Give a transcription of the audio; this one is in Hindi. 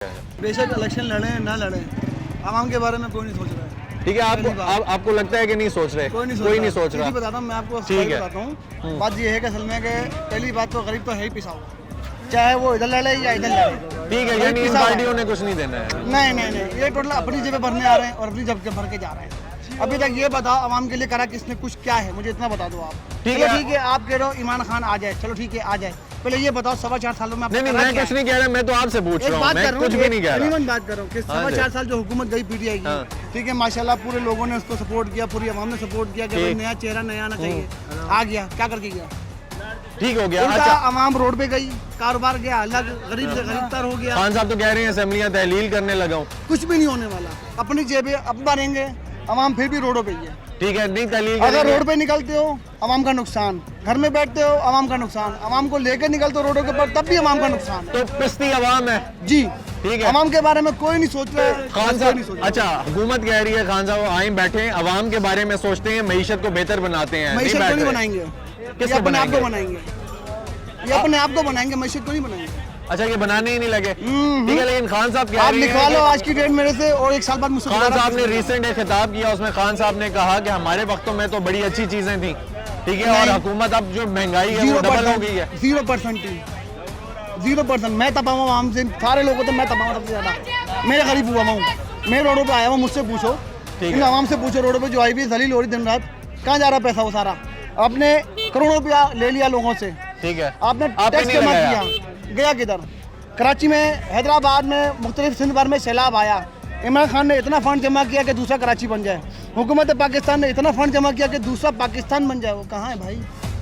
बेशक इलेक्शन लड़े ना लड़े, आवाम के बारे में कोई नहीं सोच रहा है। ठीक है, आपको लगता है कि नहीं सोच रहे? कोई नहीं सोच रहा। बताता हूँ मैं आपको, ठीक है, बताता हूँ। बात ये है कि असल में पहली बात तो गरीब तो है ही पिसा हुआ, चाहे वो इधर लड़े या इधर लड़े। ठीक है, यानी इन पार्टियों ने कुछ नहीं देना है। नहीं, ये टोटल अपनी जेबें भरने आ रहे हैं और अपनी जेब के भर के जा रहे हैं। अभी तक ये बताओ आवाम के लिए करा किसने, कुछ क्या है, मुझे इतना बता दो आप। ठीक है, आप कह रहे हो ईमान खान आ जाए, चलो ठीक है आ जाए। पहले ये बताओ 4.5 सालों में नहीं, मैं कुछ नहीं कह रहा, मैं तो आपसे पूछ रहा हूँ, मैं कुछ भी नहीं कह रहा। बात कर रहा हूँ कि 4.5 साल जो हुकूमत गई पीटीआई की, ठीक है, माशाल्लाह पूरे लोगों ने उसको सपोर्ट किया, पूरी आवाम ने सपोर्ट किया कि नया चेहरा नया आना चाहिए। आ गया, क्या करके गया? ठीक हो गया। अच्छा, आवाम रोड पे गई, कारोबार गया अलग, गरीब से गरीब तर हो गया। खान साहब तो कह रहे हैं असेंबलियां तहलील करने लगा हूँ। कुछ भी नहीं होने वाला, अपनी जेबें अब भरेंगे, आवाम फिर भी रोडों पे ही है। ठीक है, नहीं तहलील। अगर रोड पे निकलते हो आवाम का नुकसान, घर में बैठते हो आवाम का नुकसान, आवाम को लेकर निकलते हो रोडों के ऊपर तब भी आवाम का नुकसान। तो पिस्ती आवाम है जी। ठीक है, आवाम के बारे में कोई नहीं सोच रहा है। खान साहब, अच्छा हुकूमत कह रही है खान साहब आए बैठे आवाम के बारे में सोचते हैं, मईशत को बेहतर बनाते हैं। मईशत को नहीं बनाएंगे, ये अपने आप को बनाएंगे, ये अपने आप को बनाएंगे, मईशत को नहीं बनाएंगे। अच्छा, ये बनाने ही नहीं लगे। ठीक है, लेकिन खान साहब क्या लिखवा लो आज की डेट मेरे से और 1 साल बाद मुझसे। खान साहब ने रिसेंट एक खिताब किया, उसमें खान साहब ने कहा कि हमारे वक्तों में तो बड़ी अच्छी चीजें थी, ठीक है, और हुकूमत अब जो महंगाई है वो डबल हो गई है। 0%। मैं तपा हुआ आम से, सारे लोगों तो मैं तपा हूँ सबसे ज्यादा। मैं गरीब हुआ हूँ, मैं रोडों पे आया हूँ, मुझसे पूछो, इन आवाम से पूछो रोडों पे जो आई हुई दलील हो रही दिन रात, कहाँ जा रहा पैसा वो सारा? आपने करोड़ों रुपया ले लिया लोगों से, ठीक है, आपने टैक्स जमा किया, गया किधर? कराची में, हैदराबाद में, मुख्तलिफ सिंध भर में सैलाब आया, इमरान खान ने इतना फंड जमा किया कि दूसरा कराची बन जाए। हुकूमत पाकिस्तान ने इतना फंड जमा किया कि दूसरा पाकिस्तान बन जाए। वो कहाँ है भाई?